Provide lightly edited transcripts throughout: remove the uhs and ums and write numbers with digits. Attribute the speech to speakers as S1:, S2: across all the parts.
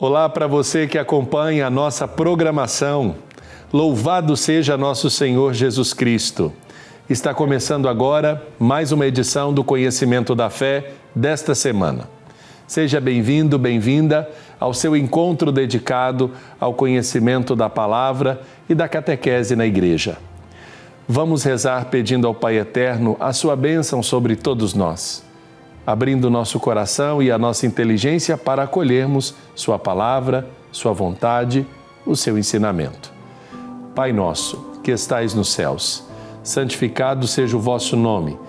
S1: Olá para você que acompanha a nossa programação. Louvado seja nosso Senhor Jesus Cristo. Está começando agora mais uma edição do Conhecimento da Fé desta semana. Seja bem-vindo, bem-vinda ao seu encontro dedicado ao conhecimento da palavra e da catequese na igreja. Vamos rezar pedindo ao Pai Eterno a sua bênção sobre todos nós, abrindo nosso coração e a nossa inteligência para acolhermos sua palavra, sua vontade, o seu ensinamento. Pai nosso, que estais nos céus, santificado seja o vosso nome.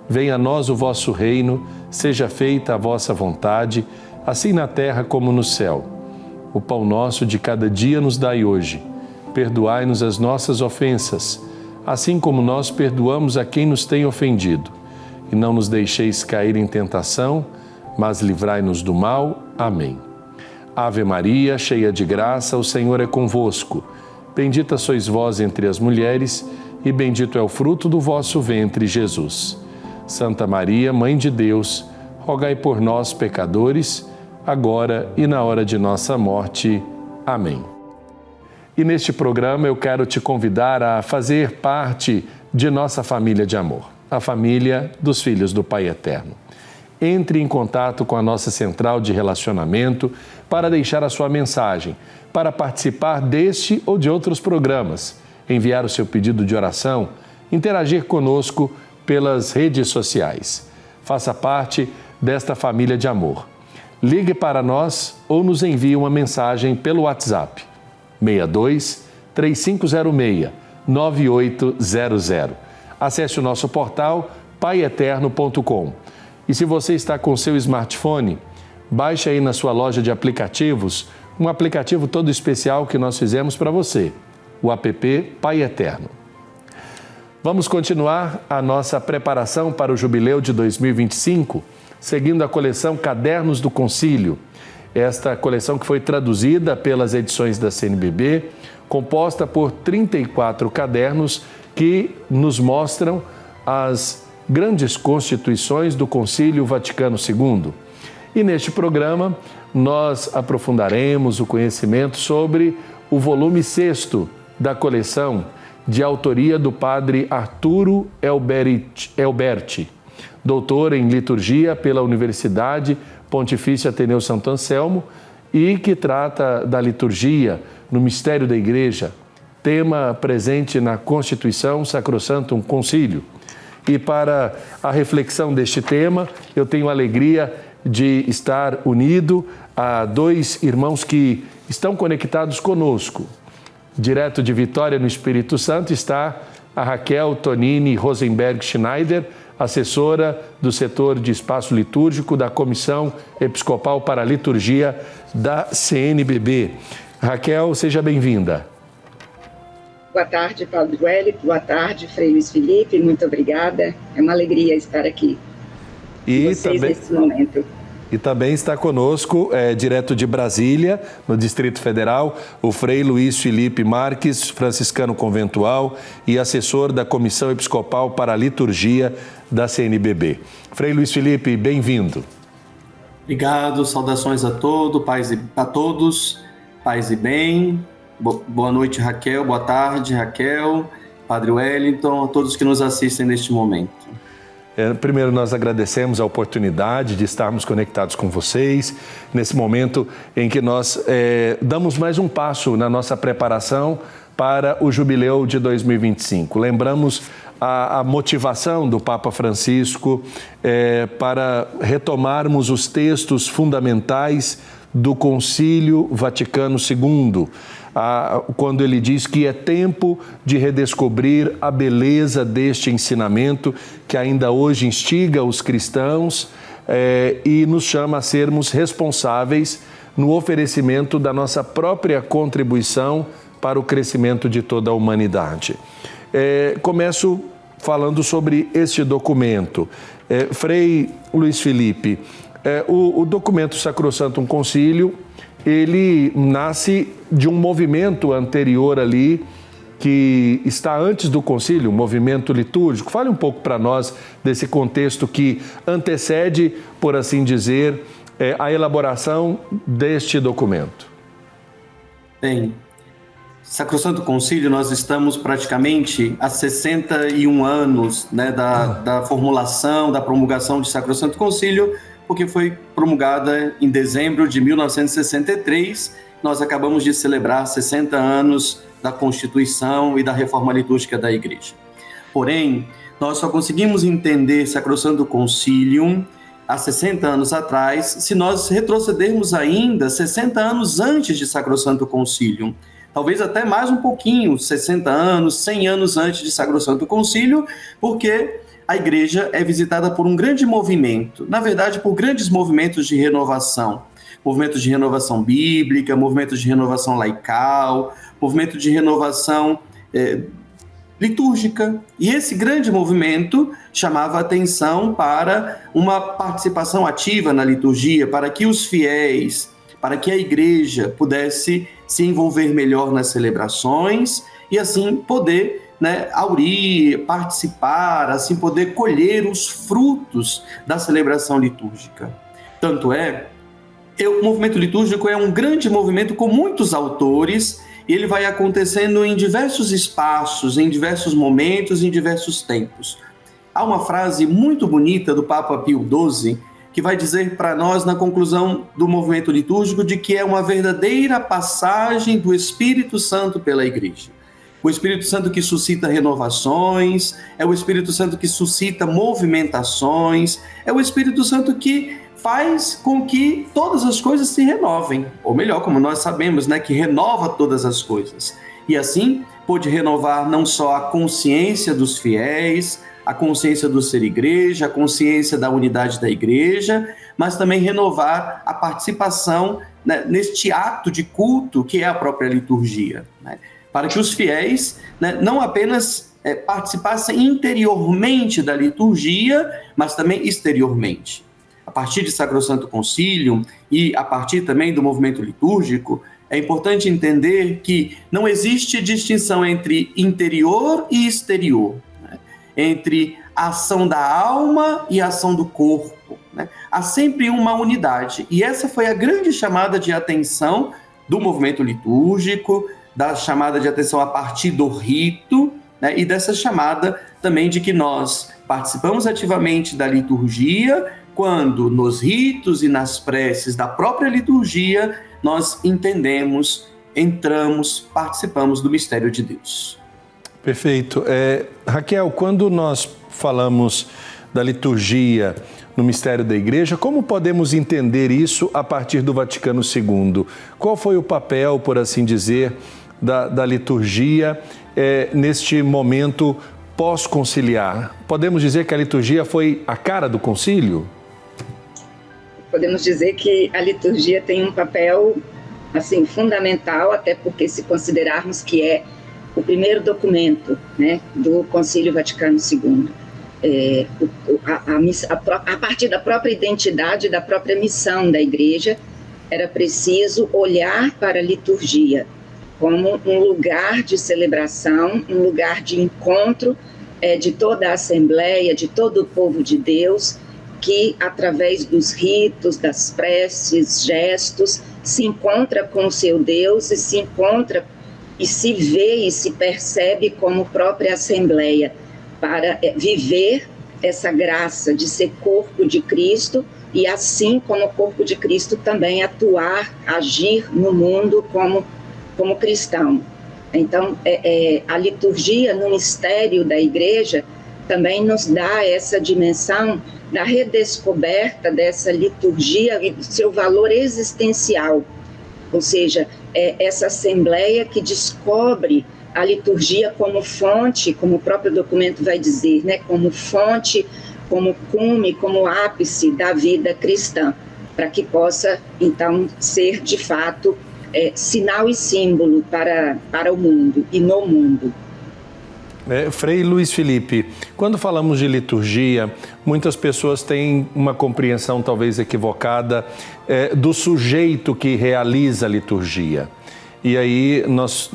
S1: Venha a nós o vosso reino, seja feita a vossa vontade, assim na terra como no céu. O pão nosso de cada dia nos dai hoje. Perdoai-nos as nossas ofensas, assim como nós perdoamos a quem nos tem ofendido. E não nos deixeis cair em tentação, mas livrai-nos do mal. Amém. Ave Maria, cheia de graça, o Senhor é convosco. Bendita sois vós entre as mulheres, e bendito é o fruto do vosso ventre, Jesus. Santa Maria, Mãe de Deus, rogai por nós, pecadores, agora e na hora de nossa morte. Amém. E neste programa eu quero te convidar a fazer parte de nossa família de amor, a família dos filhos do Pai Eterno. Entre em contato com a nossa central de relacionamento para deixar a sua mensagem, para participar deste ou de outros programas, enviar o seu pedido de oração, interagir conosco pelas redes sociais. Faça parte desta família de amor. Ligue para nós ou nos envie uma mensagem pelo WhatsApp 62 3506 9800. Acesse o nosso portal paieterno.com. E se você está com seu smartphone, baixe aí na sua loja de aplicativos um aplicativo todo especial que nós fizemos para você, o app Pai Eterno. Vamos continuar a nossa preparação para o Jubileu de 2025, seguindo a coleção Cadernos do Concílio. Esta coleção que foi traduzida pelas edições da CNBB, composta por 34 cadernos que nos mostram as grandes constituições do Concílio Vaticano II. E neste programa nós aprofundaremos o conhecimento sobre o volume 6º da coleção, de autoria do padre Arturo Elberti, doutor em liturgia pela Universidade Pontifícia Ateneu Santo Anselmo, e que trata da liturgia no mistério da Igreja, tema presente na Constituição Sacrosanctum Concílio. E para a reflexão deste tema, eu tenho a alegria de estar unido a dois irmãos que estão conectados conosco. Direto de Vitória, no Espírito Santo, está a Raquel Tonini Rosenberg Schneider, assessora do setor de espaço litúrgico da Comissão Episcopal para a Liturgia da CNBB. Raquel, seja bem-vinda.
S2: Boa tarde, Padre Wellington. Boa tarde, Frei Luiz Felipe. Muito obrigada. É uma alegria estar aqui com vocês nesse momento.
S1: E também está conosco, direto de Brasília, no Distrito Federal, o Frei Luiz Felipe Marques, franciscano conventual e assessor da Comissão Episcopal para a Liturgia da CNBB. Frei Luiz Felipe, bem-vindo.
S3: Obrigado, saudações a todos, paz e bem. Boa noite, Raquel, boa tarde, Raquel, Padre Wellington, a todos que nos assistem neste momento.
S1: Primeiro, nós agradecemos a oportunidade de estarmos conectados com vocês, nesse momento em que nós damos mais um passo na nossa preparação para o Jubileu de 2025. Lembramos a motivação do Papa Francisco para retomarmos os textos fundamentais do Concílio Vaticano II, quando ele diz que é tempo de redescobrir a beleza deste ensinamento que ainda hoje instiga os cristãos e nos chama a sermos responsáveis no oferecimento da nossa própria contribuição para o crescimento de toda a humanidade. Começo falando sobre este documento. Frei Luiz Felipe, o documento Sacrosanctum Concílio, ele nasce de um movimento anterior ali, que está antes do concílio, um movimento litúrgico. Fale um pouco para nós desse contexto que antecede, por assim dizer, a elaboração deste documento.
S3: Bem, Sacrosanto Concílio, nós estamos praticamente há 61 anos, né, da formulação, da promulgação de Sacrosanto Concílio, porque foi promulgada em dezembro de 1963. Nós acabamos de celebrar 60 anos da Constituição e da Reforma Litúrgica da Igreja. Porém, nós só conseguimos entender Sacrosanto Concilium há 60 anos atrás se nós retrocedermos ainda 60 anos antes de Sacrosanto Concilium. Talvez até mais um pouquinho, 60 anos, 100 anos antes de Sacrosanto Concílio, porque a Igreja é visitada por um grande movimento, na verdade, por grandes movimentos de renovação. Movimentos de renovação bíblica, movimentos de renovação laical, movimento de renovação litúrgica. E esse grande movimento chamava a atenção para uma participação ativa na liturgia, para que os fiéis, para que a Igreja pudesse se envolver melhor nas celebrações e assim poder, aurir, participar, assim poder colher os frutos da celebração litúrgica. Tanto é, o movimento litúrgico é um grande movimento com muitos autores e ele vai acontecendo em diversos espaços, em diversos momentos, em diversos tempos. Há uma frase muito bonita do Papa Pio XII que vai dizer para nós, na conclusão do movimento litúrgico, de que é uma verdadeira passagem do Espírito Santo pela Igreja. O Espírito Santo que suscita renovações, é o Espírito Santo que suscita movimentações, é o Espírito Santo que faz com que todas as coisas se renovem, ou melhor, como nós sabemos, que renova todas as coisas. E assim, pôde renovar não só a consciência dos fiéis, a consciência do ser igreja, a consciência da unidade da igreja, mas também renovar a participação neste ato de culto que é a própria liturgia, para que os fiéis não apenas participassem interiormente da liturgia, mas também exteriormente. A partir de Sacrosanto Concilium e a partir também do movimento litúrgico, é importante entender que não existe distinção entre interior e exterior, entre a ação da alma e a ação do corpo. Há sempre uma unidade. E essa foi a grande chamada de atenção do movimento litúrgico, da chamada de atenção a partir do rito, e dessa chamada também de que nós participamos ativamente da liturgia quando nos ritos e nas preces da própria liturgia nós entendemos, entramos, participamos do mistério de Deus.
S1: Perfeito. Raquel, quando nós falamos da liturgia no mistério da Igreja, como podemos entender isso a partir do Vaticano II? Qual foi o papel, por assim dizer, da liturgia neste momento pós-conciliar? Podemos dizer que a liturgia foi a cara do concílio?
S2: Podemos dizer que a liturgia tem um papel assim, fundamental, até porque se considerarmos que é o primeiro documento do Concílio Vaticano II. A partir da própria identidade, da própria missão da Igreja, era preciso olhar para a liturgia como um lugar de celebração, um lugar de encontro de toda a Assembleia, de todo o povo de Deus, que através dos ritos, das preces, gestos, se encontra com o seu Deus e se encontra e se vê e se percebe como própria Assembleia, para viver essa graça de ser corpo de Cristo e assim como corpo de Cristo também atuar, agir no mundo como cristão. Então, a liturgia no mistério da Igreja também nos dá essa dimensão da redescoberta dessa liturgia e do seu valor existencial, ou seja, essa assembleia que descobre a liturgia como fonte, como o próprio documento vai dizer, como fonte, como cume, como ápice da vida cristã, para que possa, então, ser, de fato, sinal e símbolo para o mundo e no mundo.
S1: Frei Luiz Felipe, quando falamos de liturgia, muitas pessoas têm uma compreensão talvez equivocada do sujeito que realiza a liturgia. E aí nós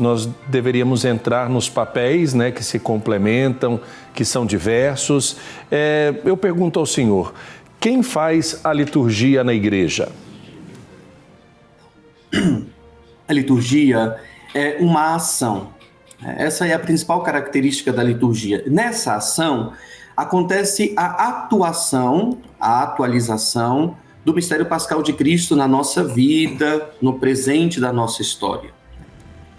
S1: deveríamos entrar nos papéis que se complementam, que são diversos. Eu pergunto ao senhor, quem faz a liturgia na igreja?
S3: A liturgia é uma ação. Essa é a principal característica da liturgia. Nessa ação, acontece a atuação, a atualização do mistério pascal de Cristo na nossa vida, no presente da nossa história.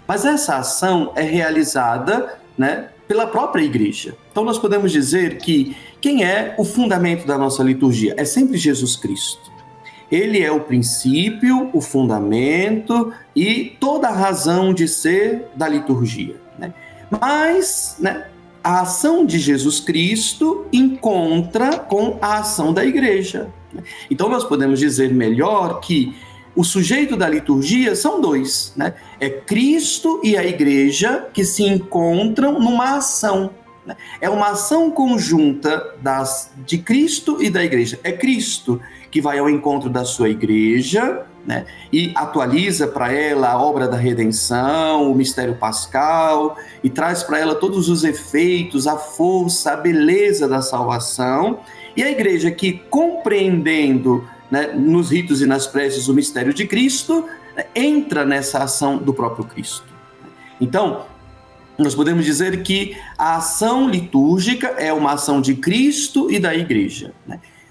S3: Mas essa ação é realizada, pela própria igreja. Então nós podemos dizer que quem é o fundamento da nossa liturgia? É sempre Jesus Cristo. Ele é o princípio, o fundamento e toda a razão de ser da liturgia. Mas, a ação de Jesus Cristo encontra com a ação da igreja. Então nós podemos dizer melhor que o sujeito da liturgia são dois, É Cristo e a igreja que se encontram numa ação. É uma ação conjunta de Cristo e da igreja. É Cristo que vai ao encontro da sua igreja, e atualiza para ela a obra da redenção, o mistério pascal, e traz para ela todos os efeitos, a força, a beleza da salvação. E a igreja que, compreendendo nos ritos e nas preces o mistério de Cristo, entra nessa ação do próprio Cristo. Então, nós podemos dizer que a ação litúrgica é uma ação de Cristo e da igreja.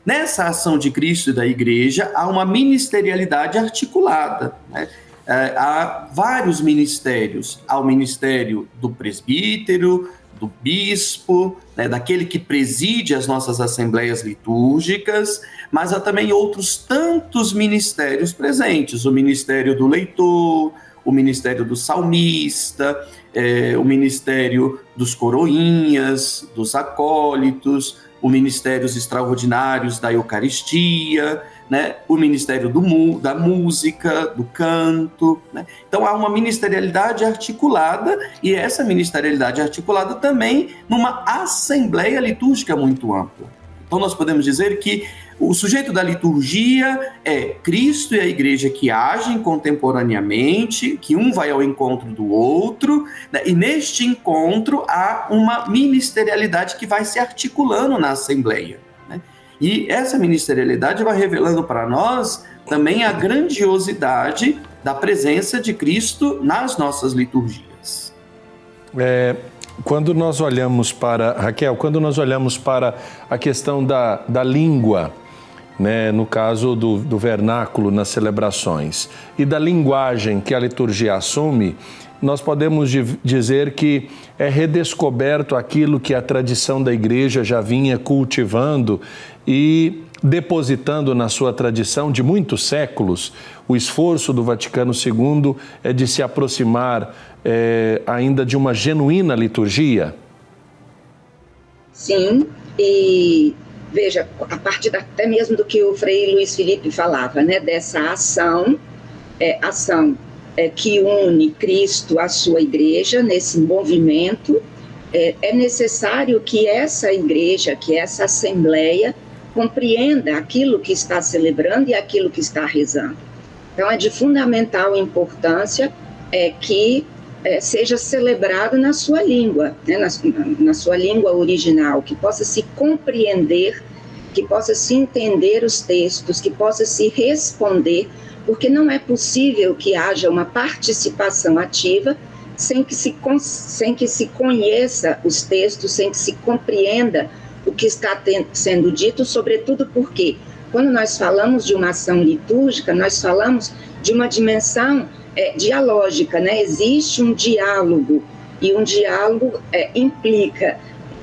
S3: Nessa ação de Cristo e da igreja, há uma ministerialidade articulada. Há vários ministérios. Há o ministério do presbítero, do bispo, daquele que preside as nossas assembleias litúrgicas, mas há também outros tantos ministérios presentes. O ministério do leitor, o ministério do salmista, o ministério dos coroinhas, dos acólitos, os ministérios extraordinários da Eucaristia, o ministério da música, do canto. Então há uma ministerialidade articulada, e essa ministerialidade articulada também numa assembleia litúrgica muito ampla. Então nós podemos dizer que o sujeito da liturgia é Cristo e a igreja que agem contemporaneamente, que um vai ao encontro do outro, e neste encontro há uma ministerialidade que vai se articulando na assembleia. E essa ministerialidade vai revelando para nós também a grandiosidade da presença de Cristo nas nossas liturgias.
S1: Quando nós olhamos para, Raquel, quando nós olhamos para a questão da língua, no caso do vernáculo nas celebrações, e da linguagem que a liturgia assume, nós podemos dizer que é redescoberto aquilo que a tradição da igreja já vinha cultivando e depositando na sua tradição de muitos séculos. O esforço do Vaticano II é de se aproximar ainda de uma genuína liturgia?
S2: Sim, e veja, a partir até mesmo do que o Frei Luiz Felipe falava, dessa ação que une Cristo à sua igreja, nesse movimento, é necessário que essa igreja, que essa assembleia, compreenda aquilo que está celebrando e aquilo que está rezando. Então, é de fundamental importância que seja celebrado na sua língua, na sua língua original, que possa se compreender, que possa se entender os textos, que possa se responder, porque não é possível que haja uma participação ativa sem que se conheça os textos, sem que se compreenda o que está sendo dito, sobretudo porque, quando nós falamos de uma ação litúrgica, nós falamos de uma dimensão dialógica, existe um diálogo, e um diálogo implica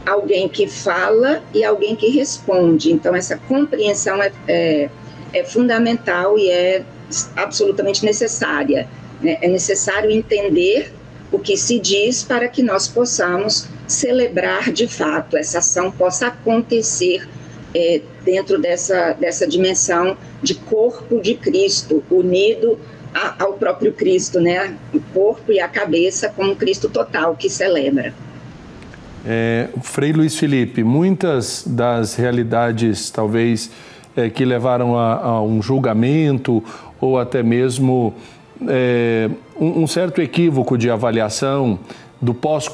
S2: alguém que fala e alguém que responde. Então, essa compreensão é fundamental e é absolutamente necessária. É necessário entender o que se diz para que nós possamos celebrar de fato, essa ação possa acontecer dentro dessa dimensão de corpo de Cristo, unido ao próprio Cristo, o corpo e a cabeça como Cristo total que celebra.
S1: Frei Luiz Felipe, muitas das realidades talvez que levaram a um julgamento ou até mesmo um certo equívoco de avaliação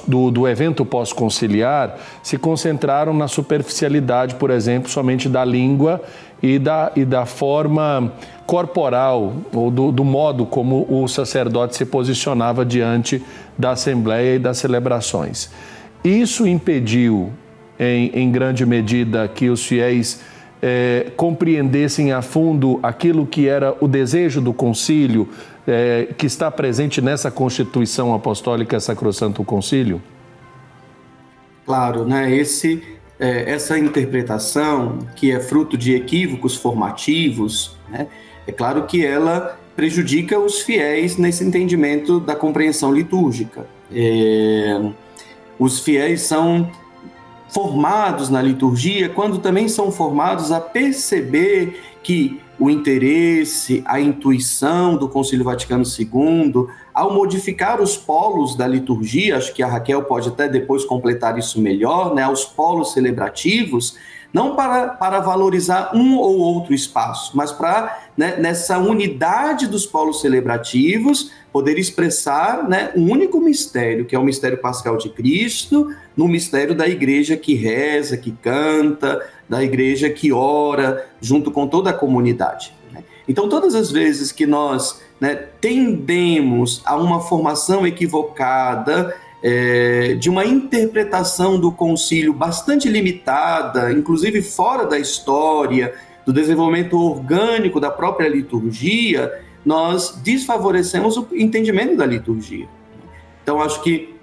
S1: do evento pós-conciliar se concentraram na superficialidade, por exemplo, somente da língua e da forma corporal, ou do modo como o sacerdote se posicionava diante da Assembleia e das celebrações. Isso impediu, em grande medida, que os fiéis compreendessem a fundo aquilo que era o desejo do concílio, que está presente nessa Constituição Apostólica Sacrosanto Concílio?
S3: Claro, né? Essa interpretação, que é fruto de equívocos formativos, né? É claro que ela prejudica os fiéis nesse entendimento da compreensão litúrgica. Os fiéis são formados na liturgia quando também são formados a perceber que o interesse, a intuição do Concílio Vaticano II, ao modificar os polos da liturgia, acho que a Raquel pode até depois completar isso melhor, né, aos polos celebrativos, não para valorizar um ou outro espaço, mas para, né, nessa unidade dos polos celebrativos, poder expressar, né, um único mistério, que é o mistério pascal de Cristo, no mistério da igreja que reza, que canta, da igreja que ora, junto com toda a comunidade. Né? Então, todas as vezes que nós, né, tendemos a uma formação equivocada, de uma interpretação do concílio bastante limitada, inclusive fora da história, do desenvolvimento orgânico da própria liturgia, nós desfavorecemos o entendimento da liturgia. Então, acho que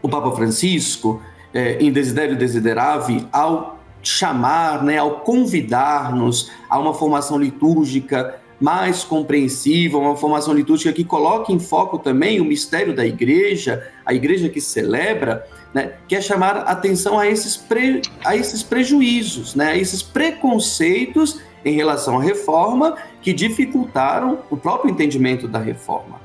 S3: o Papa Francisco, em Desiderio Desideravi, ao chamar, né, ao convidar-nos a uma formação litúrgica mais compreensiva, uma formação litúrgica que coloque em foco também o mistério da igreja, a igreja que celebra, né, quer chamar atenção a esses prejuízos, né, a esses preconceitos em relação à reforma que dificultaram o próprio entendimento da reforma.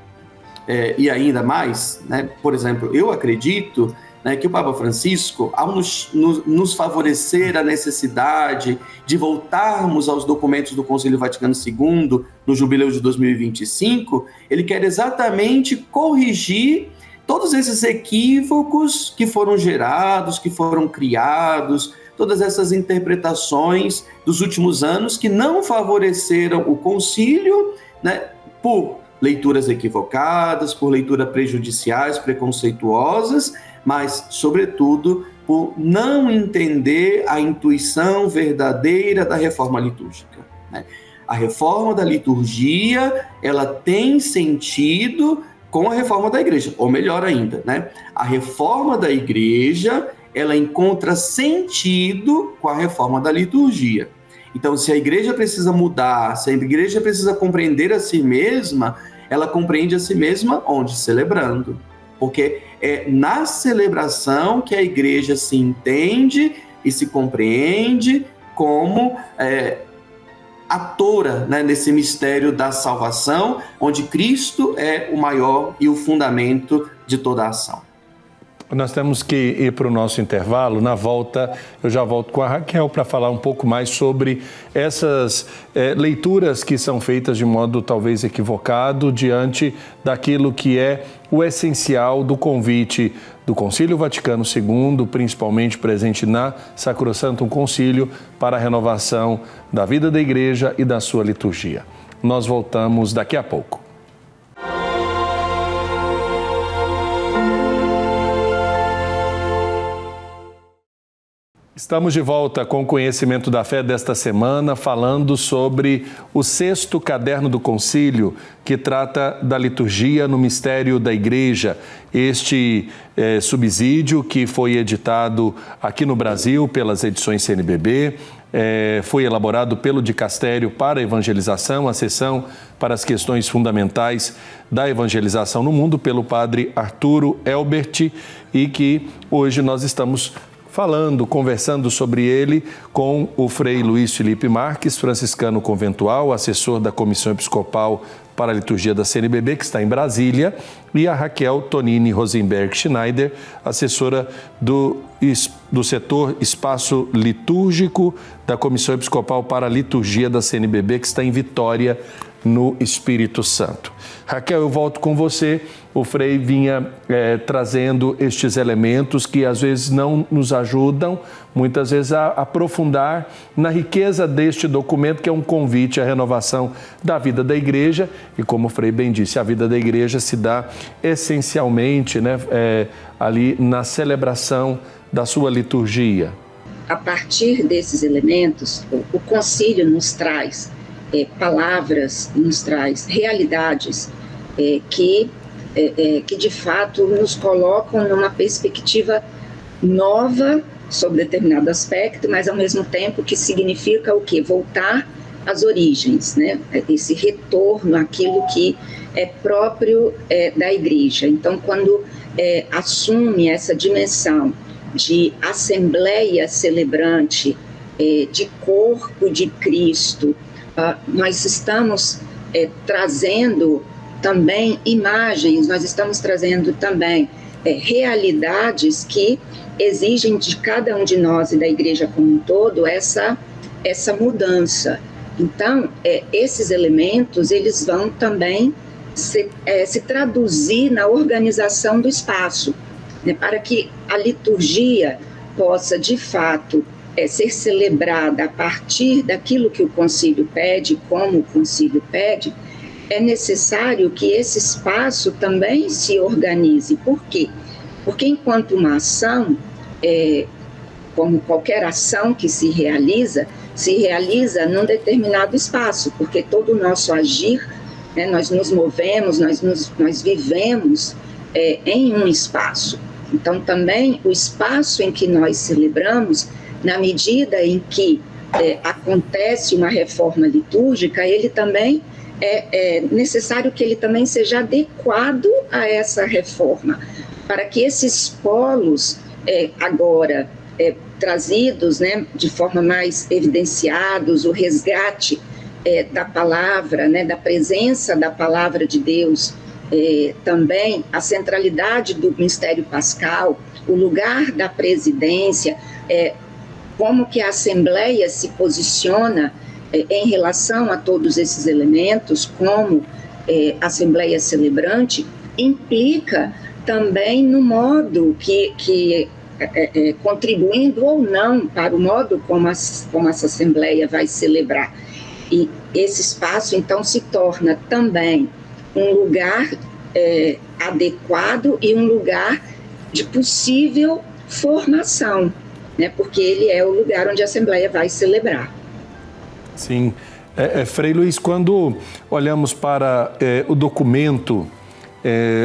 S3: E ainda mais, né, por exemplo, eu acredito, né, que o Papa Francisco, ao nos favorecer a necessidade de voltarmos aos documentos do Concílio Vaticano II no jubileu de 2025, ele quer exatamente corrigir todos esses equívocos que foram gerados, que foram criados, todas essas interpretações dos últimos anos que não favoreceram o concílio, né, por leituras equivocadas, por leituras prejudiciais, preconceituosas, mas, sobretudo, por não entender a intuição verdadeira da reforma litúrgica. Né? A reforma da liturgia, ela tem sentido com a reforma da igreja, ou melhor ainda, né? A reforma da igreja, ela encontra sentido com a reforma da liturgia. Então, se a igreja precisa mudar, se a igreja precisa compreender a si mesma, ela compreende a si mesma onde? Celebrando. Porque é na celebração que a igreja se entende e se compreende como atora, né, nesse mistério da salvação, onde Cristo é o maior e o fundamento de toda a ação.
S1: Nós temos que ir para o nosso intervalo. Na volta, eu já volto com a Raquel para falar um pouco mais sobre essas leituras que são feitas de modo talvez equivocado diante daquilo que é o essencial do convite do Concílio Vaticano II, principalmente presente na Sacrosantum Concílio, para a renovação da vida da Igreja e da sua liturgia. Nós voltamos daqui a pouco. Estamos de volta com o Conhecimento da Fé desta semana, falando sobre o 6º caderno do Concílio, que trata da liturgia no mistério da Igreja. Este subsídio que foi editado aqui no Brasil pelas edições CNBB, foi elaborado pelo Dicastério para a Evangelização, a seção para as questões fundamentais da evangelização no mundo, pelo padre Arturo Elbert, e que hoje nós estamos conversando sobre ele com o Frei Luiz Felipe Marques, franciscano conventual, assessor da Comissão Episcopal para a Liturgia da CNBB, que está em Brasília, e a Raquel Tonini Rosenberg Schneider, assessora do setor Espaço Litúrgico da Comissão Episcopal para a Liturgia da CNBB, que está em Vitória, no Espírito Santo. Raquel, eu volto com você. O Frei vinha trazendo estes elementos que às vezes não nos ajudam, muitas vezes a aprofundar na riqueza deste documento, que é um convite à renovação da vida da igreja. E como o Frei bem disse, a vida da igreja se dá essencialmente, né, ali na celebração da sua liturgia.
S2: A partir desses elementos, o concílio nos traz palavras, nos traz realidades que de fato nos colocam numa perspectiva nova sobre determinado aspecto, mas ao mesmo tempo que significa o quê? Voltar às origens, né? Esse retorno àquilo que é próprio da igreja. Então, quando assume essa dimensão de assembleia celebrante, de corpo de Cristo, nós estamos trazendo também imagens, nós estamos trazendo também realidades que exigem de cada um de nós e da igreja como um todo essa mudança. Então, esses elementos, eles vão também se traduzir na organização do espaço, né, para que a liturgia possa, de fato, ser celebrada a partir daquilo que o concílio pede, como o concílio pede. É necessário que esse espaço também se organize. Por quê? Porque enquanto uma ação, como qualquer ação que se realiza num determinado espaço, porque todo o nosso agir, né, nós nos movemos, nós vivemos em um espaço. Então também o espaço em que nós celebramos, na medida em que acontece uma reforma litúrgica, ele também é necessário que ele também seja adequado a essa reforma, para que esses polos agora trazidos, né, de forma mais evidenciados, o resgate da palavra, né, da presença da palavra de Deus, também a centralidade do mistério pascal, o lugar da presidência, como que a Assembleia se posiciona em relação a todos esses elementos, como Assembleia celebrante, implica também no modo que contribuindo ou não para o modo como essa Assembleia vai celebrar. E esse espaço, então, se torna também um lugar adequado e um lugar de possível formação, né? Porque ele é o lugar onde a Assembleia vai celebrar.
S1: Sim. Frei Luiz, quando olhamos para o documento,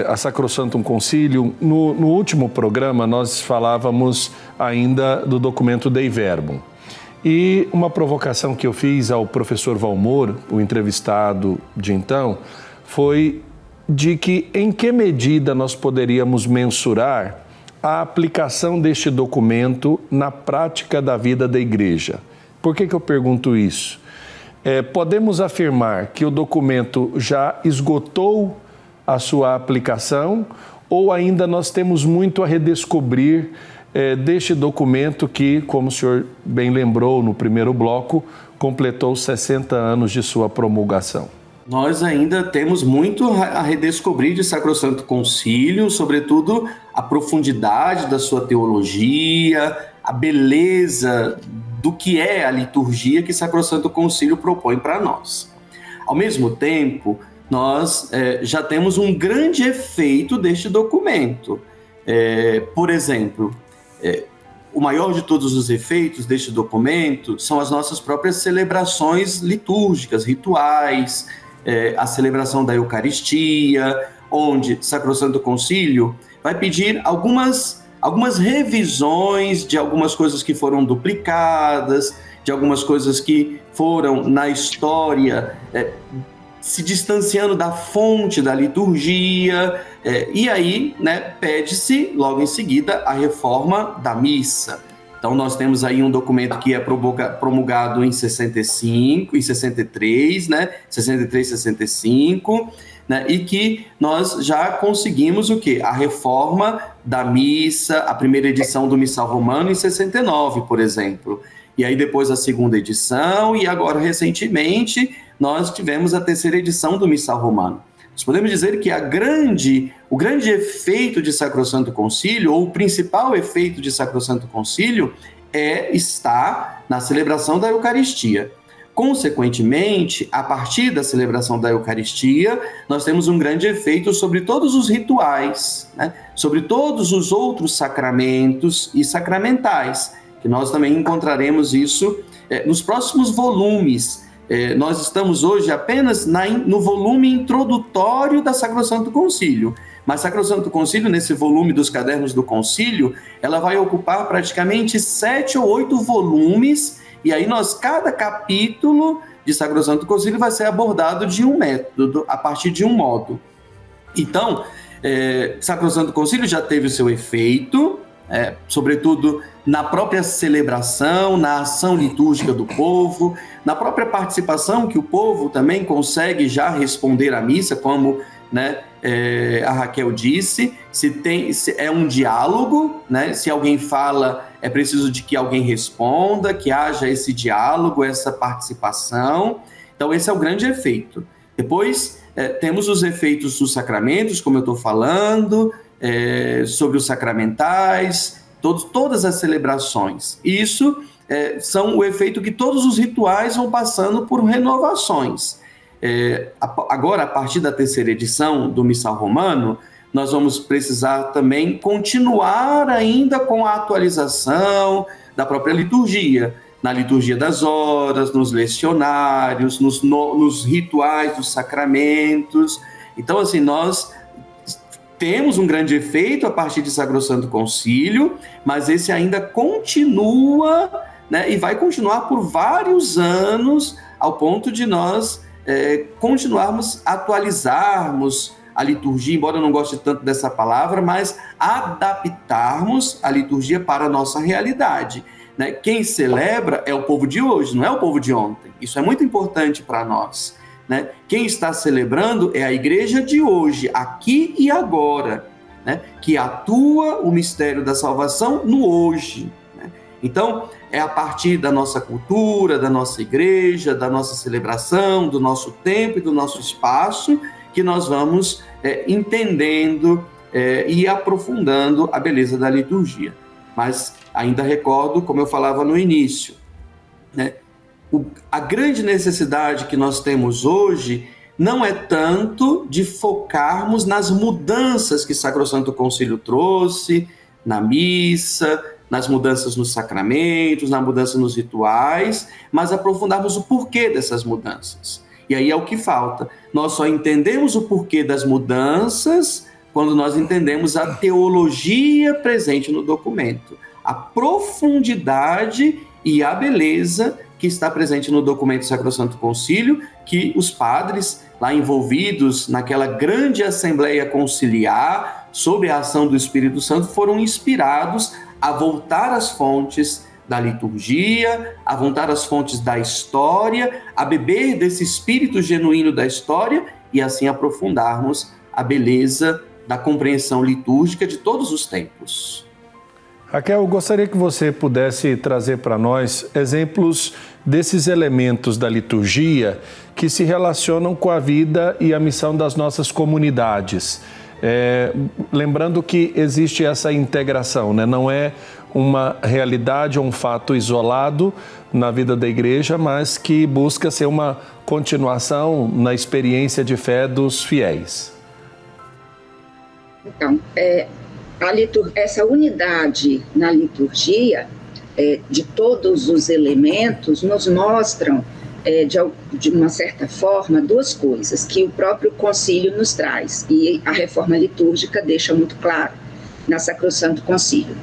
S1: a Sacrosanctum Concilium, no último programa nós falávamos ainda do documento Dei Verbum. E uma provocação que eu fiz ao professor Valmor, o entrevistado de então, foi de que em que medida nós poderíamos mensurar a aplicação deste documento na prática da vida da igreja. Por que eu pergunto isso? Podemos afirmar que o documento já esgotou a sua aplicação ou ainda nós temos muito a redescobrir deste documento que, como o senhor bem lembrou no primeiro bloco, completou 60 anos de sua promulgação?
S3: Nós ainda temos muito a redescobrir de Sacrosanctum Concilium, sobretudo a profundidade da sua teologia, a beleza do que é a liturgia que Sacrosanctum Concilium propõe para nós. Ao mesmo tempo, nós já temos um grande efeito deste documento. Por exemplo, o maior de todos os efeitos deste documento são as nossas próprias celebrações litúrgicas, rituais, a celebração da Eucaristia, onde Sacrosanctum Concilium vai pedir algumas revisões de algumas coisas que foram duplicadas, de algumas coisas que foram na história se distanciando da fonte da liturgia, e aí, né, pede-se logo em seguida a reforma da missa. Então nós temos aí um documento que é promulgado em 65, em 63, né, 63, 65, né, e que nós já conseguimos o quê? A reforma da missa, a primeira edição do Missal Romano em 69, por exemplo. E aí depois a segunda edição e agora recentemente nós tivemos a terceira edição do Missal Romano. Nós podemos dizer que o grande efeito de Sacrosanto Concílio, ou o principal efeito de Sacrosanto Concílio, está na celebração da Eucaristia. Consequentemente, a partir da celebração da Eucaristia, nós temos um grande efeito sobre todos os rituais, né? Sobre todos os outros sacramentos e sacramentais, que nós também encontraremos isso nos próximos volumes. Nós estamos hoje apenas no volume introdutório da Sacrosanto Concílio, mas Sacrosanto Concílio, nesse volume dos Cadernos do Concílio, ela vai ocupar praticamente 7 ou 8 volumes, e aí cada capítulo de Sacrosanto Concílio vai ser abordado de um método, a partir de um modo. Então, Sacrosanto Concílio já teve o seu efeito, sobretudo na própria celebração, na ação litúrgica do povo, na própria participação que o povo também consegue já responder à missa, como, né, a Raquel disse, se é um diálogo, né, se alguém fala, é preciso de que alguém responda, que haja esse diálogo, essa participação. Então esse é o grande efeito. Depois temos os efeitos dos sacramentos, como eu estou falando, sobre os sacramentais, todas as celebrações. Isso são o efeito que todos os rituais vão passando por renovações. Agora, a partir da terceira edição do Missal Romano, nós vamos precisar também continuar ainda com a atualização da própria liturgia, na liturgia das horas, nos lecionários, nos rituais dos sacramentos. Então, assim, nós temos um grande efeito a partir de Sacrosanto Concílio, mas esse ainda continua, né, e vai continuar por vários anos, ao ponto de nós continuarmos, atualizarmos a liturgia, embora eu não goste tanto dessa palavra, mas adaptarmos a liturgia para a nossa realidade, né? Quem celebra é o povo de hoje, não é o povo de ontem. Isso é muito importante para nós, né? Quem está celebrando é a igreja de hoje, aqui e agora, né? Que atua o mistério da salvação no hoje, né? Então, é a partir da nossa cultura, da nossa igreja, da nossa celebração, do nosso tempo e do nosso espaço, que nós vamos entendendo e aprofundando a beleza da liturgia. Mas ainda recordo, como eu falava no início, né? A grande necessidade que nós temos hoje não é tanto de focarmos nas mudanças que Sacrosanto Concílio trouxe, na missa, nas mudanças nos sacramentos, na mudança nos rituais, mas aprofundarmos o porquê dessas mudanças. E aí é o que falta. Nós só entendemos o porquê das mudanças quando nós entendemos a teologia presente no documento, a profundidade e a beleza que está presente no documento Sacrosanto Concílio, que os padres lá envolvidos naquela grande assembleia conciliar, sob a ação do Espírito Santo, foram inspirados a voltar às fontes da liturgia, a voltar às fontes da história, a beber desse espírito genuíno da história e assim aprofundarmos a beleza da compreensão litúrgica de todos os tempos.
S1: Raquel, eu gostaria que você pudesse trazer para nós exemplos desses elementos da liturgia que se relacionam com a vida e a missão das nossas comunidades. Lembrando que existe essa integração, né? Não é uma realidade ou um fato isolado na vida da igreja, mas que busca ser uma continuação na experiência de fé dos fiéis.
S2: Então, essa unidade na liturgia de todos os elementos nos mostram, de uma certa forma, duas coisas que o próprio concílio nos traz, e a reforma litúrgica deixa muito claro na Sacrosanto Concílio.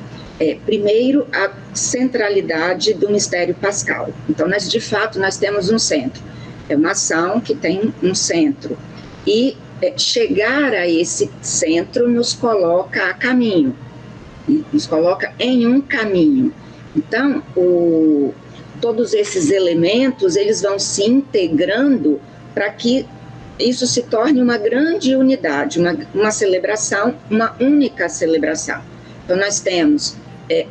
S2: Primeiro, a centralidade do mistério pascal. Então, de fato, nós temos um centro. É uma ação que tem um centro. E chegar a esse centro nos coloca a caminho, nos coloca em um caminho. Então, todos esses elementos, eles vão se integrando para que isso se torne uma grande unidade, uma celebração, uma única celebração. Então, nós temos,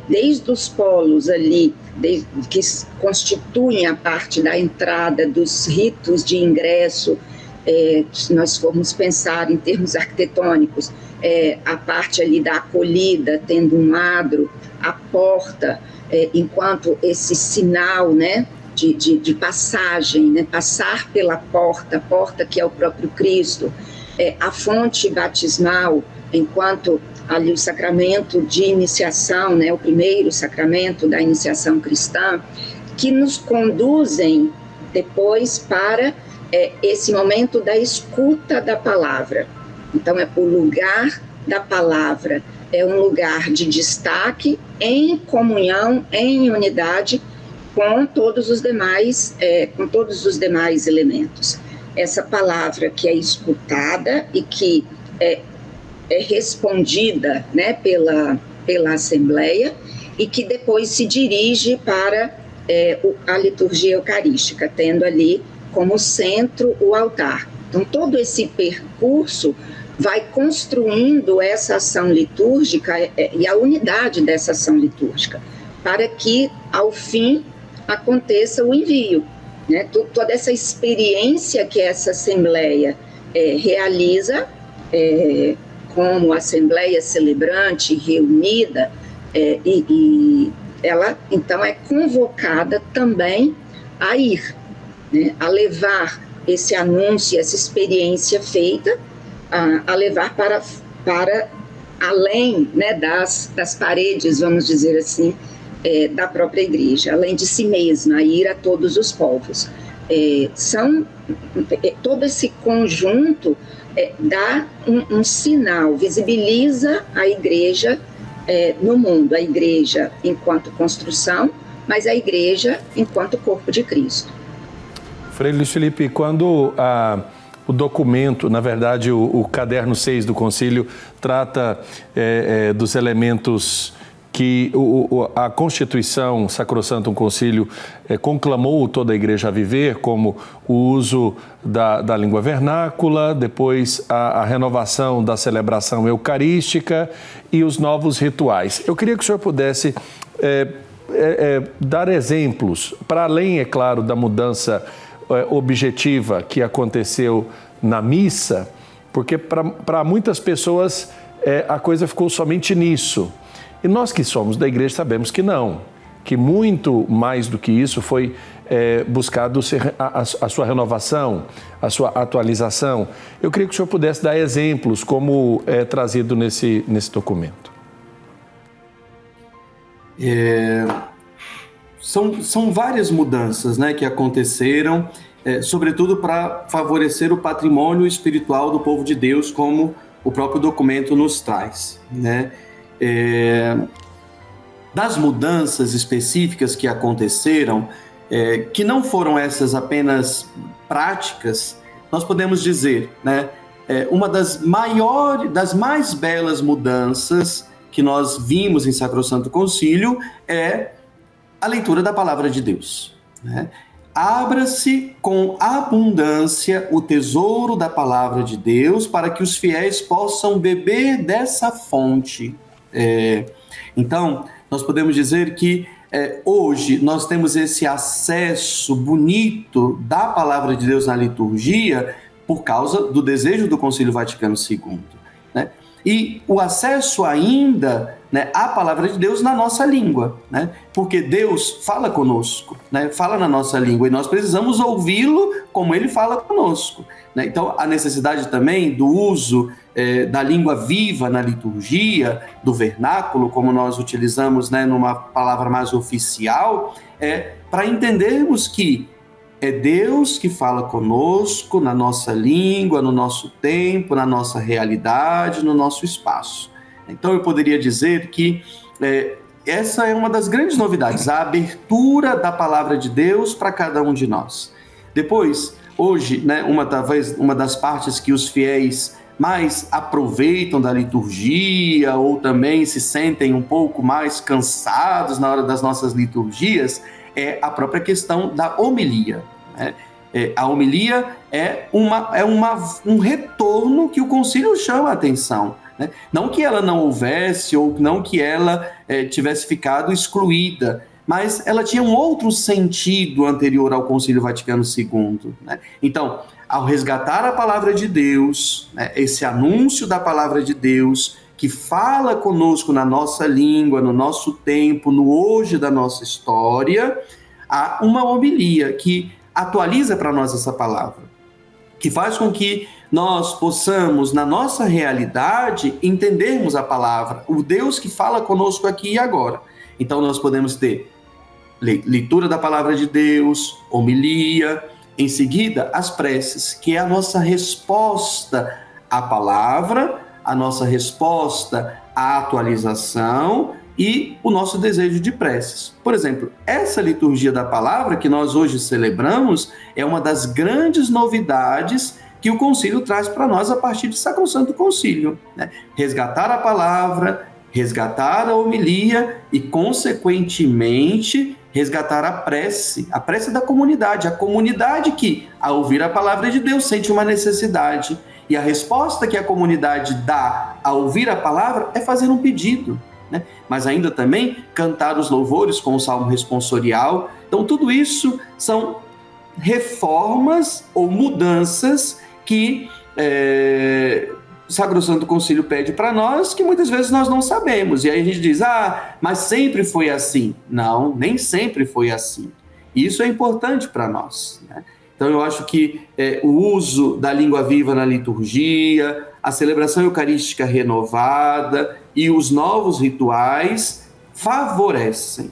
S2: desde os polos ali que constituem a parte da entrada, dos ritos de ingresso. Se nós formos pensar em termos arquitetônicos, a parte ali da acolhida, tendo um adro, a porta, enquanto esse sinal, né, de passagem, né, passar pela porta, a porta que é o próprio Cristo, a fonte batismal, enquanto ali o sacramento de iniciação, né, o primeiro sacramento da iniciação cristã, que nos conduzem depois para esse momento da escuta da palavra. Então, o lugar da palavra é um lugar de destaque, em comunhão, em unidade com todos os demais elementos. Essa palavra que é escutada e que é respondida, né, pela Assembleia, e que depois se dirige para a liturgia eucarística, tendo ali como centro o altar. Então, todo esse percurso vai construindo essa ação litúrgica e a unidade dessa ação litúrgica, para que, ao fim, aconteça o envio, né? Toda essa experiência que essa Assembleia realiza, como Assembleia celebrante, reunida, e ela, então, é convocada também a ir, né? A levar esse anúncio, essa experiência feita, a levar para além, né, das paredes, vamos dizer assim, da própria igreja, além de si mesma, a ir a todos os povos. Todo esse conjunto dá um sinal, visibiliza a igreja no mundo, a igreja enquanto construção, mas a igreja enquanto corpo de Cristo.
S1: Frei Luiz Felipe, quando o documento, na verdade o caderno 6 do concílio, trata dos elementos que a Constituição Sacrosantum Concílio conclamou toda a Igreja a viver, como o uso da língua vernácula, depois a renovação da celebração eucarística e os novos rituais. Eu queria que o senhor pudesse dar exemplos, para além, é claro, da mudança objetiva que aconteceu na missa, porque para muitas pessoas a coisa ficou somente nisso. E nós que somos da igreja sabemos que não, que muito mais do que isso foi buscado a sua renovação, a sua atualização. Eu queria que o senhor pudesse dar exemplos como é trazido nesse documento.
S3: São várias mudanças, né, que aconteceram, sobretudo para favorecer o patrimônio espiritual do povo de Deus, como o próprio documento nos traz, né? Das mudanças específicas que aconteceram, que não foram essas apenas práticas, nós podemos dizer, né, uma das mais belas mudanças que nós vimos em Sacrosanto Concílio é a leitura da Palavra de Deus, né? Abra-se com abundância o tesouro da Palavra de Deus para que os fiéis possam beber dessa fonte. Então, nós podemos dizer que hoje nós temos esse acesso bonito da Palavra de Deus na liturgia por causa do desejo do Concílio Vaticano II, né? E o acesso ainda, né, à Palavra de Deus na nossa língua, né? Porque Deus fala conosco, né? Fala na nossa língua e nós precisamos ouvi-lo como Ele fala conosco, né? Então, a necessidade também do uso da língua viva na liturgia, do vernáculo, como nós utilizamos, né, numa palavra mais oficial, para entendermos que é Deus que fala conosco na nossa língua, no nosso tempo, na nossa realidade, no nosso espaço. Então, eu poderia dizer que essa é uma das grandes novidades, a abertura da palavra de Deus para cada um de nós. Depois, hoje, né, uma das partes que os fiéis mais aproveitam da liturgia ou também se sentem um pouco mais cansados na hora das nossas liturgias, é a própria questão da homilia, né? A homilia é um retorno que o concílio chama a atenção, né? Não que ela não houvesse ou não que ela tivesse ficado excluída, mas ela tinha um outro sentido anterior ao Concílio Vaticano II, né? Então, ao resgatar a palavra de Deus, né, esse anúncio da palavra de Deus, que fala conosco na nossa língua, no nosso tempo, no hoje da nossa história, há uma homilia que atualiza para nós essa palavra, que faz com que nós possamos, na nossa realidade, entendermos a palavra, o Deus que fala conosco aqui e agora. Então nós podemos ter leitura da palavra de Deus, homilia, em seguida as preces, que é a nossa resposta à palavra, a nossa resposta à atualização e o nosso desejo de preces. Por exemplo, essa liturgia da palavra que nós hoje celebramos é uma das grandes novidades que o Concílio traz para nós a partir de Sacrosanto Concílio, né? Resgatar a palavra, resgatar a homilia e, consequentemente, resgatar a prece da comunidade, a comunidade que, ao ouvir a palavra de Deus, sente uma necessidade. E a resposta que a comunidade dá ao ouvir a palavra é fazer um pedido, né? Mas ainda também cantar os louvores com o salmo responsorial. Então, tudo isso são reformas ou mudanças que o Sacrosanto Concílio pede para nós, que muitas vezes nós não sabemos. E aí a gente diz, mas sempre foi assim. Não, nem sempre foi assim. E isso é importante para nós, né? Então eu acho que o uso da língua viva na liturgia, a celebração eucarística renovada e os novos rituais favorecem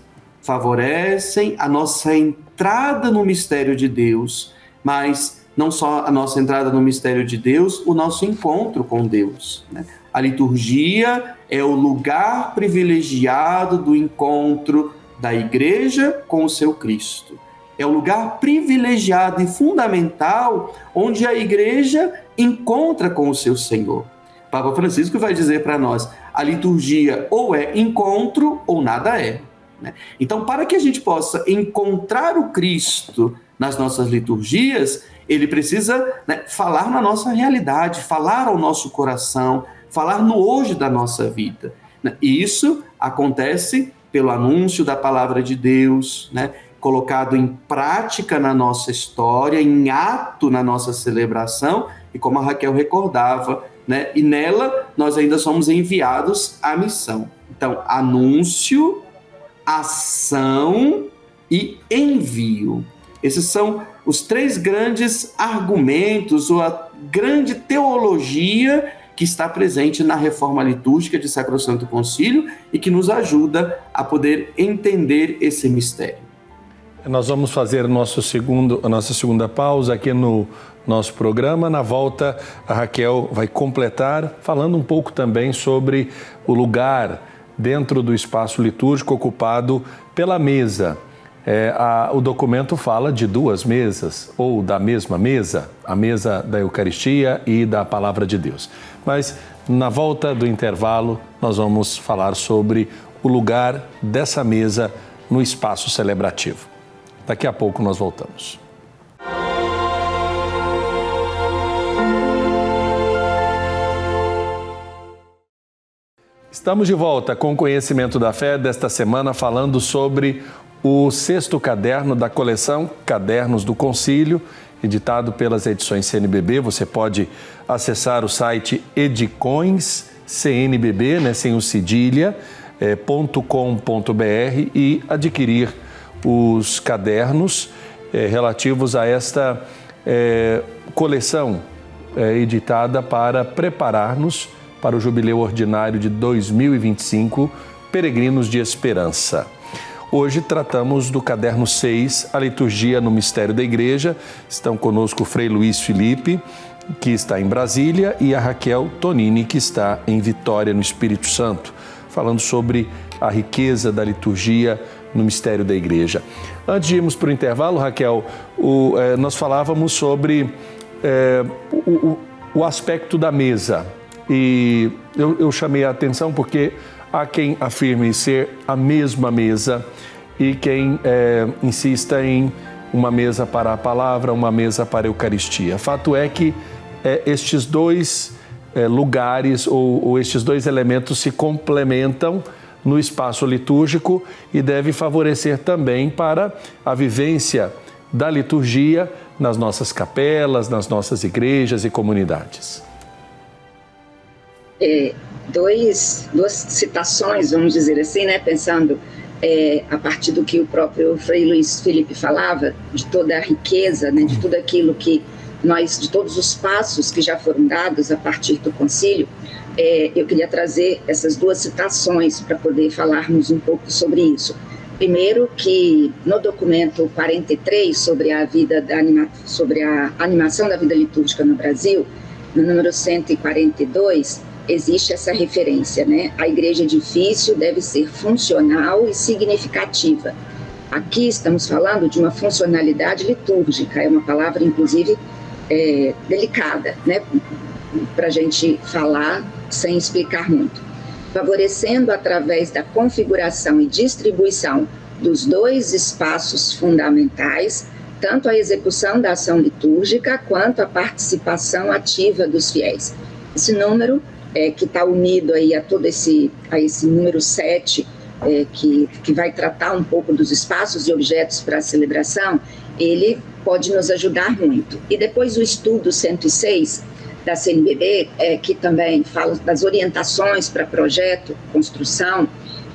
S3: a nossa entrada no mistério de Deus, mas não só a nossa entrada no mistério de Deus, o nosso encontro com Deus, né? A liturgia é o lugar privilegiado do encontro da Igreja com o seu Cristo. É o lugar privilegiado e fundamental onde a Igreja encontra com o seu Senhor. Papa Francisco vai dizer para nós, a liturgia ou é encontro ou nada é, né? Então, para que a gente possa encontrar o Cristo nas nossas liturgias, ele precisa, né, falar na nossa realidade, falar ao nosso coração, falar no hoje da nossa vida. E isso acontece pelo anúncio da palavra de Deus, né, colocado em prática na nossa história, em ato na nossa celebração, e como a Raquel recordava, né, e nela nós ainda somos enviados à missão. Então, anúncio, ação e envio. Esses são os três grandes argumentos, ou a grande teologia que está presente na reforma litúrgica de Sacrosanto Concílio e que nos ajuda a poder entender esse mistério.
S1: Nós vamos fazer a nossa segunda pausa aqui no nosso programa. Na volta, a Raquel vai completar, falando um pouco também sobre o lugar dentro do espaço litúrgico ocupado pela mesa. O documento fala de duas mesas, ou da mesma mesa, a mesa da Eucaristia e da Palavra de Deus. Mas, na volta do intervalo, nós vamos falar sobre o lugar dessa mesa no espaço celebrativo. Daqui a pouco nós voltamos. Estamos de volta com o Conhecimento da Fé desta semana, falando sobre o 6º caderno da coleção Cadernos do Concílio, editado pelas edições CNBB. Você pode acessar o site Edicoins CNBB, né, sem o cedilha, .com.br e adquirir os cadernos relativos a esta coleção editada para preparar-nos para o Jubileu Ordinário de 2025, Peregrinos de Esperança. Hoje tratamos do caderno 6, a liturgia no mistério da Igreja. Estão conosco o Frei Luiz Felipe, que está em Brasília, e a Raquel Tonini, que está em Vitória, no Espírito Santo, falando sobre a riqueza da liturgia no mistério da Igreja. Antes de irmos para o intervalo, Raquel, nós falávamos sobre o aspecto da mesa. E eu chamei a atenção porque há quem afirme ser a mesma mesa e quem insista em uma mesa para a palavra, uma mesa para a Eucaristia. Fato é que estes dois lugares ou estes dois elementos se complementam no espaço litúrgico e deve favorecer também para a vivência da liturgia nas nossas capelas, nas nossas igrejas e comunidades.
S2: Duas citações, vamos dizer assim, né? Pensando a partir do que o próprio Frei Luiz Felipe falava, de toda a riqueza, né? De tudo aquilo que de todos os passos que já foram dados a partir do concílio, eu queria trazer essas duas citações para poder falarmos um pouco sobre isso. Primeiro, que no documento 43 sobre a animação da vida litúrgica no Brasil, no número 142, existe essa referência, né? A igreja edifício deve ser funcional e significativa. Aqui estamos falando de uma funcionalidade litúrgica, é uma palavra, inclusive, delicada, né? Para a gente falar sem explicar muito. Favorecendo através da configuração e distribuição dos dois espaços fundamentais, tanto a execução da ação litúrgica quanto a participação ativa dos fiéis. Esse número que está unido aí a esse número 7, que vai tratar um pouco dos espaços e objetos para a celebração, ele pode nos ajudar muito. E depois o estudo 106 da CNBB, que também fala das orientações para projeto, construção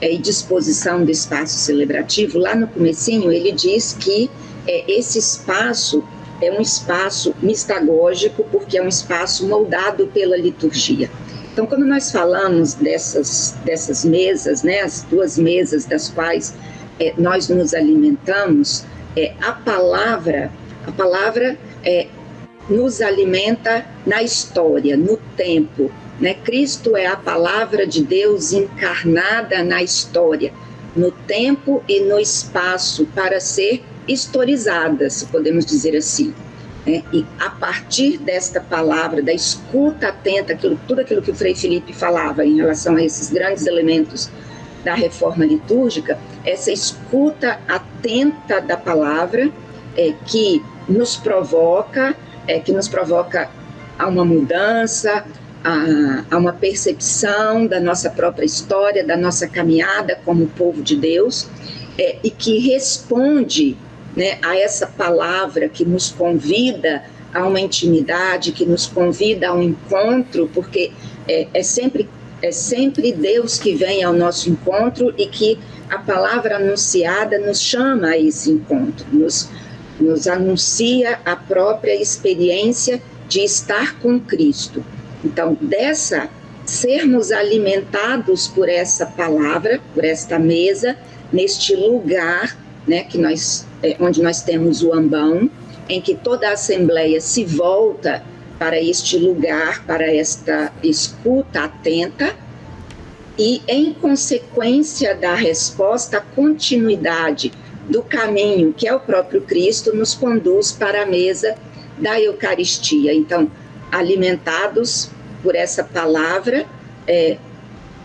S2: e disposição do espaço celebrativo, lá no comecinho ele diz que esse espaço é um espaço mistagógico, porque é um espaço moldado pela liturgia. Então, quando nós falamos dessas mesas, né, as duas mesas das quais nós nos alimentamos, a palavra nos alimenta na história, no tempo, né? Cristo é a palavra de Deus encarnada na história, no tempo e no espaço, para ser historizada, se podemos dizer assim. E a partir desta palavra, da escuta atenta, tudo aquilo que o Frei Felipe falava em relação a esses grandes elementos da reforma litúrgica, essa escuta atenta da palavra que nos provoca a uma mudança, a uma percepção da nossa própria história, da nossa caminhada como povo de Deus, e que responde, né, a essa palavra que nos convida a uma intimidade, que nos convida a um encontro, porque é sempre Deus que vem ao nosso encontro e que a palavra anunciada nos chama a esse encontro, nos anuncia a própria experiência de estar com Cristo. Então, sermos alimentados por essa palavra, por esta mesa, neste lugar, né, onde nós temos o ambão, em que toda a Assembleia se volta para este lugar, para esta escuta atenta, e em consequência da resposta, a continuidade do caminho, que é o próprio Cristo, nos conduz para a mesa da Eucaristia. Então, alimentados por essa palavra,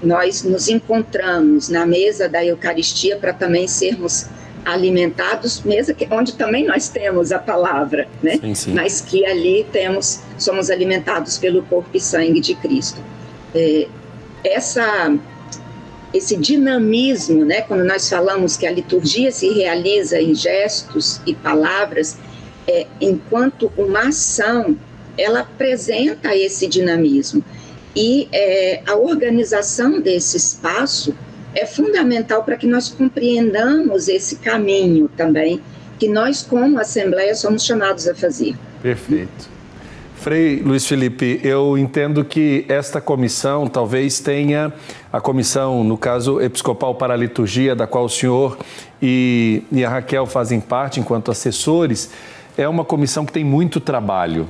S2: nós nos encontramos na mesa da Eucaristia para também sermos alimentados, mesa onde também nós temos a palavra, né? Sim, sim. Mas que ali somos alimentados pelo corpo e sangue de Cristo. Esse dinamismo, né, quando nós falamos que a liturgia se realiza em gestos e palavras, enquanto uma ação, ela apresenta esse dinamismo. E a organização desse espaço é fundamental para que nós compreendamos esse caminho também, que nós, como Assembleia, somos chamados a fazer.
S1: Perfeito. Frei Luiz Felipe, eu entendo que esta comissão talvez tenha, a comissão, no caso, Episcopal para a Liturgia, da qual o senhor e a Raquel fazem parte enquanto assessores, é uma comissão que tem muito trabalho.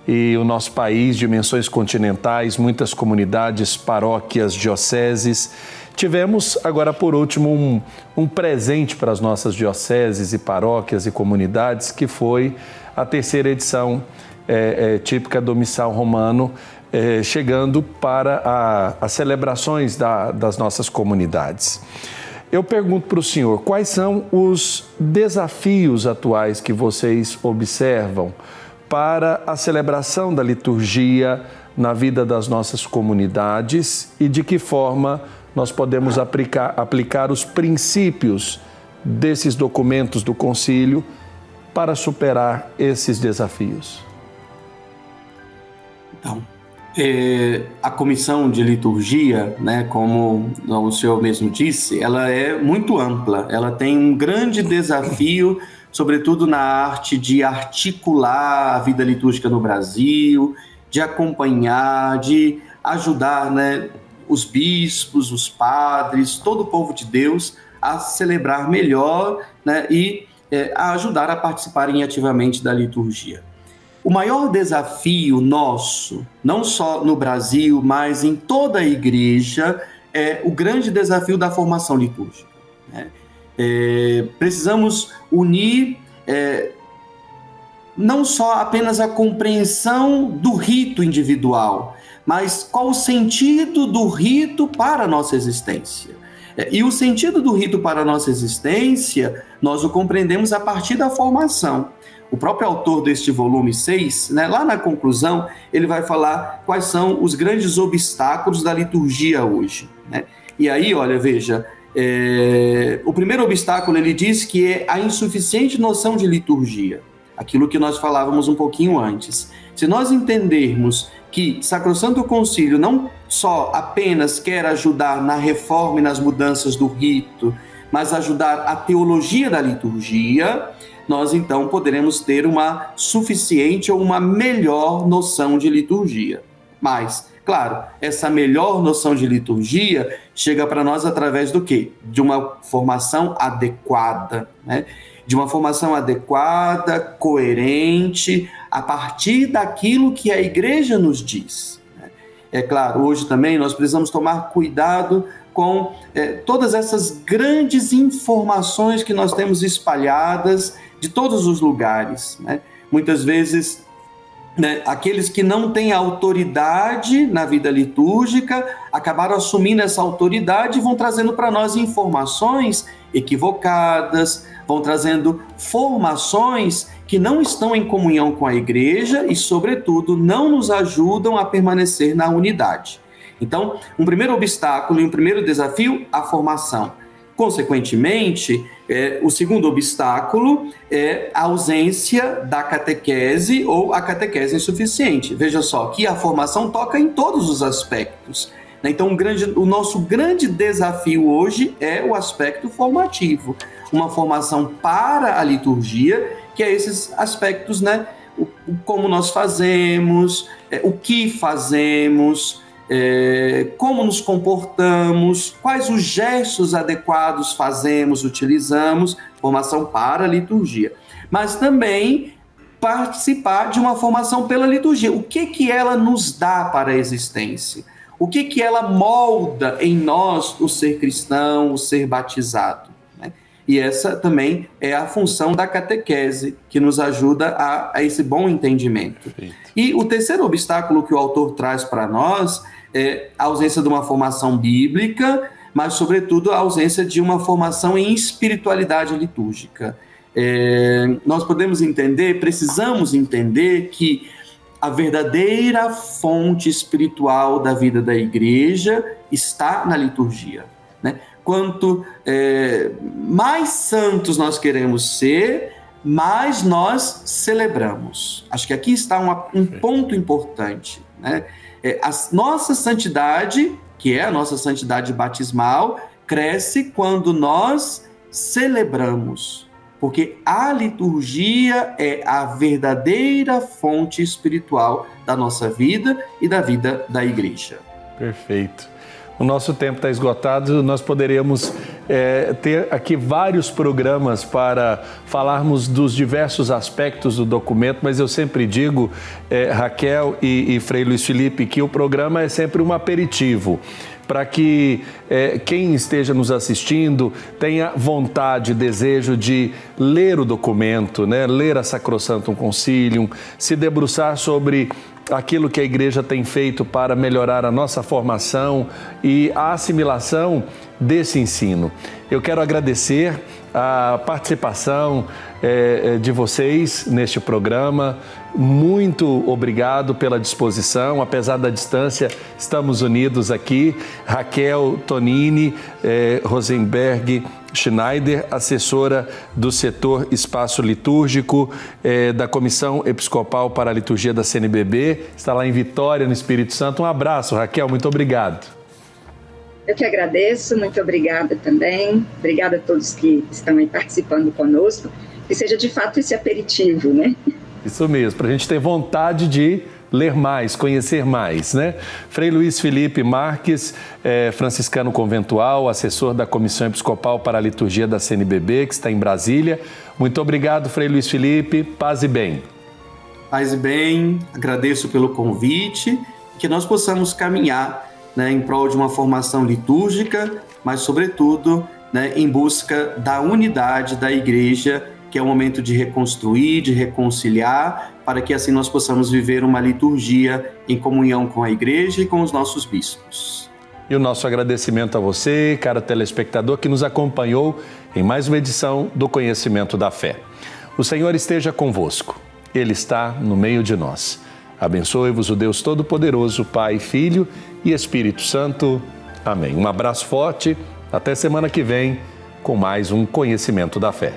S1: E o nosso país, dimensões continentais, muitas comunidades, paróquias, dioceses. Tivemos, agora por último, um presente para as nossas dioceses e paróquias e comunidades, que foi a terceira edição típica do Missal Romano, chegando para as celebrações das nossas comunidades. Eu pergunto para o senhor, quais são os desafios atuais que vocês observam para a celebração da liturgia na vida das nossas comunidades e de que forma nós podemos aplicar os princípios desses documentos do concílio para superar esses desafios?
S3: Então, a comissão de liturgia, né, como o senhor mesmo disse, ela é muito ampla. Ela tem um grande desafio, sobretudo na arte de articular a vida litúrgica no Brasil, de acompanhar, de ajudar, né, os bispos, os padres, todo o povo de Deus a celebrar melhor, né, e a ajudar a participarem ativamente da liturgia. O maior desafio nosso, não só no Brasil, mas em toda a igreja, é o grande desafio da formação litúrgica, né? Precisamos unir não só apenas a compreensão do rito individual, mas qual o sentido do rito para a nossa existência. E o sentido do rito para a nossa existência, nós o compreendemos a partir da formação. O próprio autor deste volume 6, né, lá na conclusão, ele vai falar quais são os grandes obstáculos da liturgia hoje, né? E aí, olha, veja, o primeiro obstáculo, ele diz que é a insuficiente noção de liturgia, aquilo que nós falávamos um pouquinho antes. Se nós entendermos que Sacrosanto Concílio não só apenas quer ajudar na reforma e nas mudanças do rito, mas ajudar a teologia da liturgia, nós então poderemos ter uma suficiente ou uma melhor noção de liturgia. Mas, claro, essa melhor noção de liturgia chega para nós através do quê? De uma formação adequada, né? De uma formação adequada, coerente, a partir daquilo que a igreja nos diz. É claro, hoje também nós precisamos tomar cuidado com todas essas grandes informações que nós temos espalhadas de todos os lugares, né? Muitas vezes, né, aqueles que não têm autoridade na vida litúrgica acabaram assumindo essa autoridade e vão trazendo para nós informações equivocadas, vão trazendo formações que não estão em comunhão com a igreja e, sobretudo, não nos ajudam a permanecer na unidade. Então, um primeiro obstáculo e um primeiro desafio, a formação. Consequentemente, o segundo obstáculo é a ausência da catequese ou a catequese insuficiente. Veja só, que a formação toca em todos os aspectos, né? Então, o nosso grande desafio hoje é o aspecto formativo. Uma formação para a liturgia, que é esses aspectos, né? Como nós fazemos, o que fazemos, como nos comportamos, quais os gestos adequados fazemos, utilizamos, formação para a liturgia. Mas também participar de uma formação pela liturgia. O que ela nos dá para a existência? O que ela molda em nós o ser cristão, o ser batizado, né? E essa também é a função da catequese, que nos ajuda a esse bom entendimento. Perfeito. E o terceiro obstáculo que o autor traz para nós é a ausência de uma formação bíblica, mas, sobretudo, a ausência de uma formação em espiritualidade litúrgica. Nós precisamos entender que a verdadeira fonte espiritual da vida da igreja está na liturgia, né? Quanto mais santos nós queremos ser, mais nós celebramos. Acho que aqui está um ponto importante, né? A nossa santidade, que é a nossa santidade batismal, cresce quando nós celebramos, porque a liturgia é a verdadeira fonte espiritual da nossa vida e da vida da igreja.
S1: Perfeito. O nosso tempo está esgotado, nós poderíamos ter aqui vários programas para falarmos dos diversos aspectos do documento, mas eu sempre digo, Raquel e Frei Luiz Felipe, que o programa é sempre um aperitivo, para que quem esteja nos assistindo tenha vontade, desejo de ler o documento, né? Ler a Sacrosantum Concilium, se debruçar sobre aquilo que a igreja tem feito para melhorar a nossa formação e a assimilação desse ensino. Eu quero agradecer a participação de vocês neste programa. Muito obrigado pela disposição. Apesar da distância, estamos unidos aqui. Raquel Tonini, Rosenberg Schneider, assessora do setor Espaço Litúrgico da Comissão Episcopal para a Liturgia da CNBB, está lá em Vitória, no Espírito Santo. Um abraço, Raquel, muito obrigado.
S2: Eu que agradeço, muito obrigada também. Obrigada a todos que estão aí participando conosco. Que seja de fato esse aperitivo, né?
S1: Isso mesmo, para a gente ter vontade de ler mais, conhecer mais, né? Frei Luiz Felipe Marques, franciscano conventual, assessor da Comissão Episcopal para a Liturgia da CNBB, que está em Brasília. Muito obrigado, Frei Luiz Felipe. Paz e bem.
S3: Paz e bem, agradeço pelo convite, que nós possamos caminhar, né, em prol de uma formação litúrgica, mas, sobretudo, né, em busca da unidade da Igreja, que é o momento de reconstruir, de reconciliar, para que assim nós possamos viver uma liturgia em comunhão com a Igreja e com os nossos bispos.
S1: E o nosso agradecimento a você, caro telespectador, que nos acompanhou em mais uma edição do Conhecimento da Fé. O Senhor esteja convosco. Ele está no meio de nós. Abençoe-vos o Deus Todo-Poderoso, Pai, Filho e Espírito Santo. Amém. Um abraço forte. Até semana que vem com mais um Conhecimento da Fé.